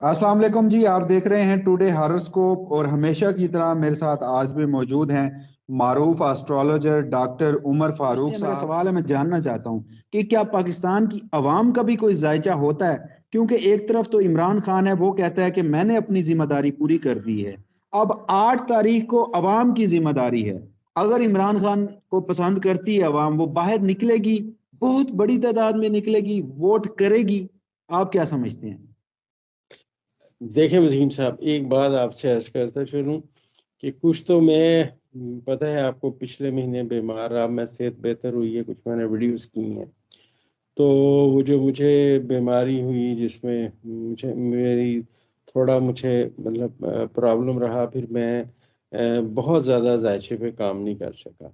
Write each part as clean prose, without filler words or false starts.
अस्सलाम वालेकुम जी। आप देख रहे हैं टुडे हॉरोस्कोप और हमेशा की तरह मेरे साथ आज भी मौजूद हैं मारूफ एस्ट्रोलॉजर डॉक्टर उमर फारूक मेरा साहब। सवाल है, मैं जानना चाहता हूँ कि क्या पाकिस्तान की अवाम का भी कोई जायजा होता है? क्योंकि एक तरफ तो इमरान खान है, वो कहता है कि मैंने अपनी जिम्मेदारी पूरी कर दी है। अब 8 तारीख को अवाम की जिम्मेदारी है। अगर इमरान खान को पसंद करती है अवाम, वो बाहर निकलेगी, बहुत बड़ी तादाद में निकलेगी, वोट करेगी। आप क्या समझते हैं? देखें वसीम साहब, एक बात आपसे अर्ज करता चलूं कि कुछ तो मैं पता है आपको, पिछले महीने बीमार रहा, मैं सेहत बेहतर हुई है, कुछ मैंने वीडियोस की हैं। तो वो जो मुझे बीमारी हुई जिसमें मुझे मतलब प्रॉब्लम रहा, फिर मैं बहुत ज़्यादा जायचे पे काम नहीं कर सका।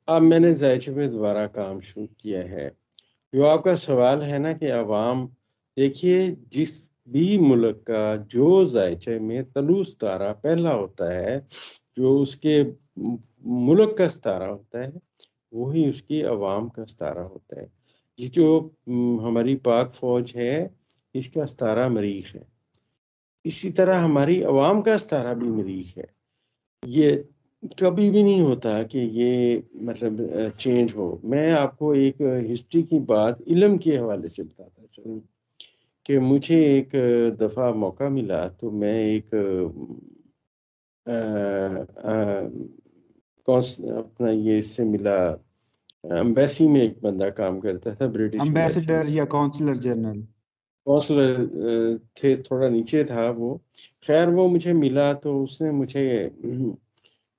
अब मैंने जायचे पे दोबारा काम शुरू किया है। जो आपका सवाल है ना कि अवाम, देखिए, जिस भी मुल्क का जो जायचे में तलूस तारा पहला होता है, जो उसके मुल्क का सितारा होता है, वही उसकी अवाम का सितारा होता है। ये जो हमारी पाक फौज है, इसका सितारा मरीख है। इसी तरह हमारी अवाम का सितारा भी मरीख है। ये कभी भी नहीं होता कि ये मतलब चेंज हो। मैं आपको एक हिस्ट्री की बात इल्म के हवाले से बताता चलूँ कि मुझे एक दफ़ा मौका मिला, तो मैं एक अपना ये इससे मिला, एम्बेसी में एक बंदा काम करता था, ब्रिटिश एम्बेसी में। एम्बेसडर या काउंसलर जनरल? कौंसलर थे, थोड़ा नीचे था वो। खैर, वो मुझे मिला तो उसने मुझे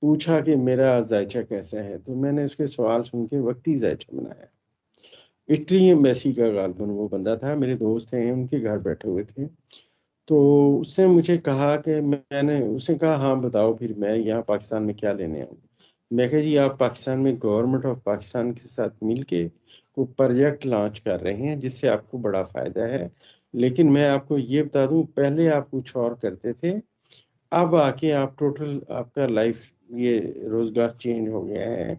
पूछा कि मेरा जायचा कैसा है, तो मैंने उसके सवाल सुन के वक्ती जायचा बनाया। इटली एम्बेसी का गालबन वो बंदा था, मेरे दोस्त हैं, उनके घर बैठे हुए थे। तो उसने मुझे कहा कि मैंने उसने कहा, हाँ बताओ फिर मैं यहाँ पाकिस्तान में क्या लेने आऊँ। मैं कहा, जी आप पाकिस्तान में गवर्नमेंट ऑफ पाकिस्तान के साथ मिलके को प्रोजेक्ट लॉन्च कर रहे हैं जिससे आपको बड़ा फायदा है। लेकिन मैं आपको ये बता दूं, पहले आप कुछ और करते थे, अब आके आप टोटल आपका लाइफ ये रोजगार चेंज हो गया है।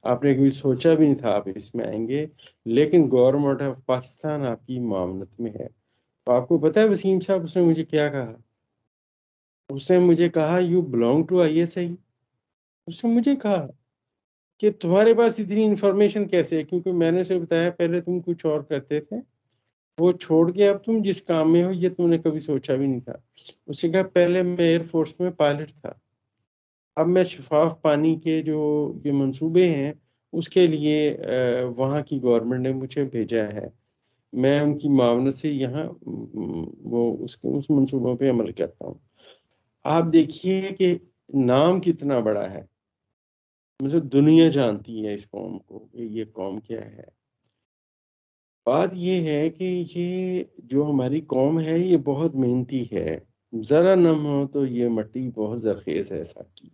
आपने कभी सोचा भी नहीं था आप इसमें आएंगे, लेकिन गवर्नमेंट ऑफ पाकिस्तान आपकी मामलत में है। तो आपको पता है वसीम साहब, उसने मुझे क्या कहा? उसने मुझे कहा, यू बिलोंग टू ISI। उसने मुझे कहा कि तुम्हारे पास इतनी इंफॉर्मेशन कैसे है, क्योंकि मैंने उसे बताया पहले तुम कुछ और करते थे, वो छोड़ के अब तुम जिस काम में हो ये तुमने कभी सोचा भी नहीं था। उसने कहा, पहले मैं एयरफोर्स में पायलट था, अब मैं शफाफ पानी के जो ये मंसूबे हैं उसके लिए वहाँ की गवर्नमेंट ने मुझे भेजा है। मैं उनकी मावनत से यहाँ वो उसके उस मंसूबों पे अमल करता हूँ। आप देखिए कि नाम कितना बड़ा है, मतलब दुनिया जानती है इस कौम को कि ये कौम क्या है। बात ये है कि ये जो हमारी कौम है ये बहुत मेहनती है। जरा नम हो तो ये मट्टी बहुत जरखेज है साकी।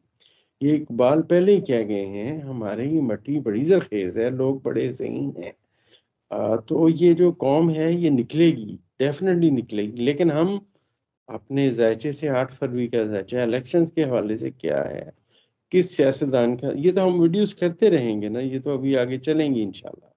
ये इकबाल पहले ही कह गए हैं, हमारे ही मट्टी बड़ी जरखेज है, लोग बड़े सही हैं। तो ये जो कौम है ये निकलेगी, डेफिनेटली निकलेगी। लेकिन हम अपने जायचे से, 8 फरवरी का जायचा इलेक्शंस के हवाले से क्या है, किस सियासतदान का, ये तो हम वीडियोस करते रहेंगे ना, ये तो अभी आगे चलेंगी इंशाल्लाह।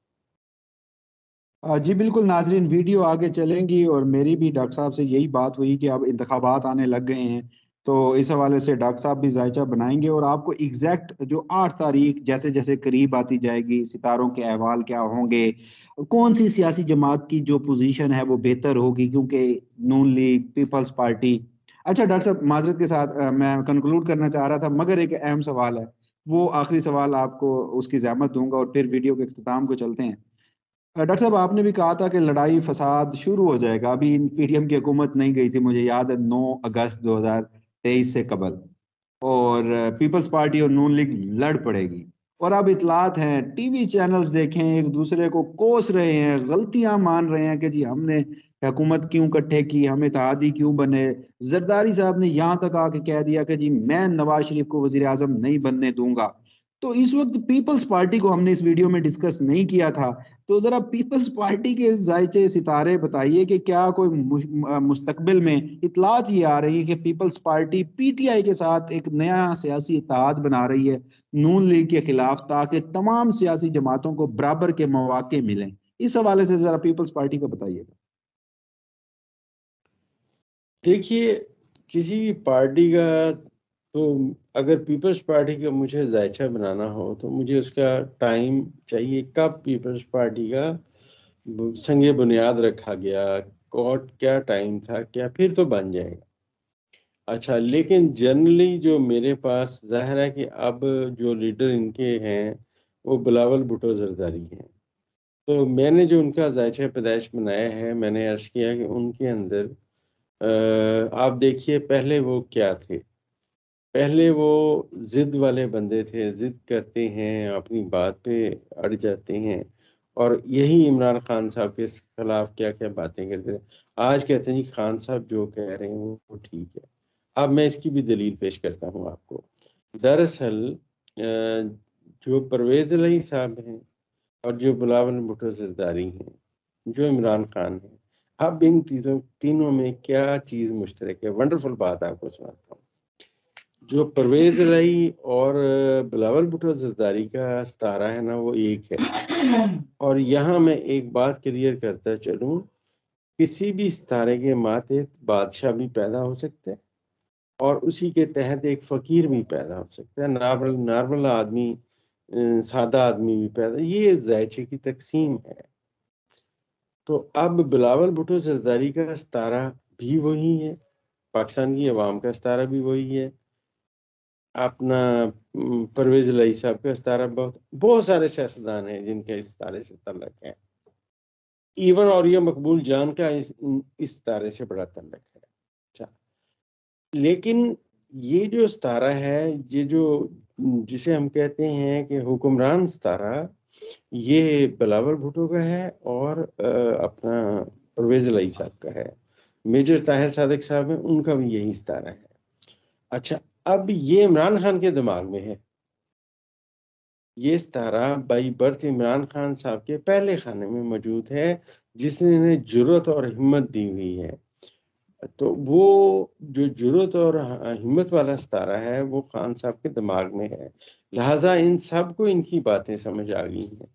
जी बिल्कुल नाजरीन, वीडियो आगे चलेंगी और मेरी भी डॉक्टर साहब से यही बात हुई कि अब इंतखाबात आने लग गए हैं। तो इस हवाले से डॉक्टर साहब भी जायचा बनाएंगे और आपको एग्जैक्ट जो 8 तारीख जैसे जैसे करीब आती जाएगी, सितारों के अहवाल क्या होंगे, कौन सी सियासी जमात की जो पोजीशन है वो बेहतर होगी, क्योंकि नून लीग, पीपल्स पार्टी। अच्छा डॉक्टर साहब, माजरत के साथ मैं कंक्लूड करना चाह रहा था, मगर एक अहम सवाल है, वो आखिरी सवाल आपको उसकी जहमत दूंगा और फिर वीडियो के अख्ताम को चलते हैं। डॉक्टर साहब, आपने भी कहा था कि लड़ाई फसाद शुरू हो जाएगा। अभी PDM की हुकूमत नहीं गई थी, मुझे याद है, 9 अगस्त 2023 से कबल। और पीपल्स पार्टी और नून लीग लड़ पड़ेगी। और अब इतलात हैं, टीवी चैनल्स देखें, एक दूसरे को कोस रहे हैं, गलतियां मान रहे हैं कि जी हमने हुकूमत क्यों इकट्ठे की, हम इत्तेहादी क्यों बने। जरदारी साहब ने यहां तक आके कह दिया कि जी मैं नवाज शरीफ को वजीर आजम नहीं बनने दूंगा। तो इस वक्त पीपल्स पार्टी को हमने इस वीडियो में डिस्कस नहीं किया था। तो जरा पीपल्स पार्टी के जायचे सितारे बताइए कि क्या कोई मुस्तकबिल में इतलात ये आ रही है कि पीपल्स पार्टी PTI के साथ एक नया सियासी इत्तेहाद बना रही है नून लीग के खिलाफ, ताकि तमाम सियासी जमातों को बराबर के मौके मिलें। इस हवाले से जरा पीपल्स पार्टी को बताइएगा। देखिए, किसी भी पार्टी का, तो अगर पीपल्स पार्टी का मुझे जायचा बनाना हो तो मुझे उसका टाइम चाहिए, कब पीपल्स पार्टी का संगे बुनियाद रखा गया, कौन क्या टाइम था, क्या, फिर तो बन जाएगा। अच्छा, लेकिन जनरली जो मेरे पास, जाहिर है कि अब जो लीडर इनके हैं वो बिलावल भुट्टो जरदारी हैं। तो मैंने जो उनका जायचा पैदाइश बनाया है, मैंने अर्ज किया कि उनके अंदर आप देखिए, पहले वो क्या थे। पहले वो जिद वाले बंदे थे, जिद करते हैं, अपनी बात पे अड़ जाते हैं, और यही इमरान खान साहब के खिलाफ क्या क्या बातें करते हैं। आज कहते हैं जी खान साहब जो कह रहे हैं वो ठीक है। अब मैं इसकी भी दलील पेश करता हूँ आपको। दरअसल जो परवेज इलाही साहब हैं और जो बिलावल भुट्टो जरदारी हैं, जो इमरान खान है, अब इन तीनों में क्या चीज मुश्तरक है? वंडरफुल बात आपको सुनाता हूँ। जो परवेज इलाही और बिलावल भुट्टो जरदारी का सितारा है ना, वो एक है। और यहाँ मैं एक बात क्लियर करता चलूं, किसी भी सितारे के माथे बादशाह भी पैदा हो सकता है और उसी के तहत एक फकीर भी पैदा हो सकता है, नॉर्मल नॉर्मल आदमी, सादा आदमी भी पैदा, ये जायचे की तकसीम है। तो अब बिलावल भुट्टो जरदारी का सितारा भी वही है, पाकिस्तान की अवाम का सितारा भी वही है, अपना परवेज इलाही साहब का सितारा, बहुत बहुत सारे सियासतदान हैं जिनके इस सितारे से तल्लक है। इवन और ये मकबूल जान का इस सितारे से बड़ा तल्लक है। अच्छा, लेकिन ये जो सितारा है, ये जो जिसे हम कहते हैं कि हुक्मरान सितारा, ये बिलावल भुट्टो का है और अपना परवेज इलाही साहब का है। मेजर ताहिर सादिक साहब हैं, उनका भी यही सितारा है। अच्छा, अब ये इमरान खान के दिमाग में है। ये सितारा बाई बर्थ इमरान खान साहब के पहले खाने में मौजूद है, जिसने इन्हें जुर्रत और हिम्मत दी हुई है। तो वो जो जुर्रत और हिम्मत वाला सितारा है वो खान साहब के दिमाग में है। लिहाजा इन सब को इनकी बातें समझ आ गई हैं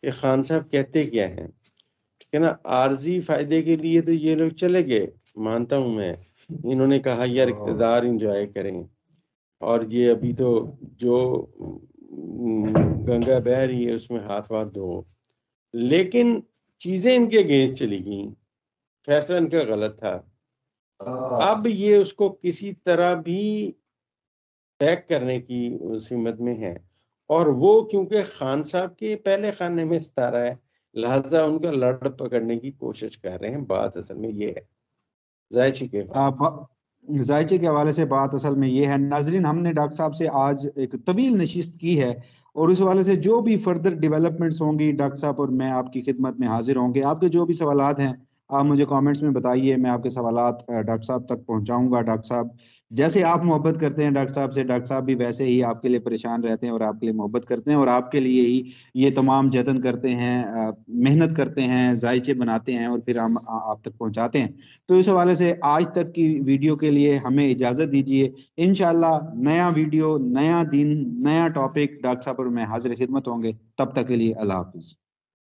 कि खान साहब कहते क्या हैं। ठीक है ना, आर्जी फायदे के लिए तो ये लोग चले गए, मानता हूं मैं। इन्होंने कहा यार इक़्तिदार इंजॉय करें, और ये अभी तो जो गंगा बह रही है उसमें हाथ वाथ धो, लेकिन चीजें इनके अगेंस्ट चली गई, फैसला इनका गलत था। अब ये उसको किसी तरह भी पैक करने की उस हिम्मत में है, और वो क्योंकि खान साहब के पहले खाने में सितारा है, लिहाजा उनका लड़ पकड़ने की कोशिश कर रहे हैं। बात असल में ये है जायची के जायचे के हवाले से बात असल में ये है नाजरीन, हमने डॉक्टर साहब से आज एक तवील नशिस्त की है और उस हवाले से जो भी फर्दर डेवलपमेंट्स होंगी डॉक्टर साहब और मैं आपकी खिदमत में हाजिर होंगे। आपके जो भी सवालात हैं आप मुझे कमेंट्स में बताइए, मैं आपके सवालात डॉक्टर साहब तक पहुंचाऊंगा। डॉक्टर साहब जैसे आप मोहब्बत करते हैं डॉक्टर साहब से, डॉक्टर साहब भी वैसे ही आपके लिए परेशान रहते हैं और आपके लिए मोहब्बत करते हैं और आपके लिए ही ये तमाम जतन करते हैं, मेहनत करते हैं, जायचे बनाते हैं और फिर हम आप तक पहुंचाते हैं। तो इस हवाले से आज तक की वीडियो के लिए हमें इजाजत दीजिए। इंशाल्लाह नया वीडियो, नया दिन, नया टॉपिक डॉक्टर साहब और मैं हाजिर खिदमत होंगे। तब तक के लिए अल्लाह हाफिज।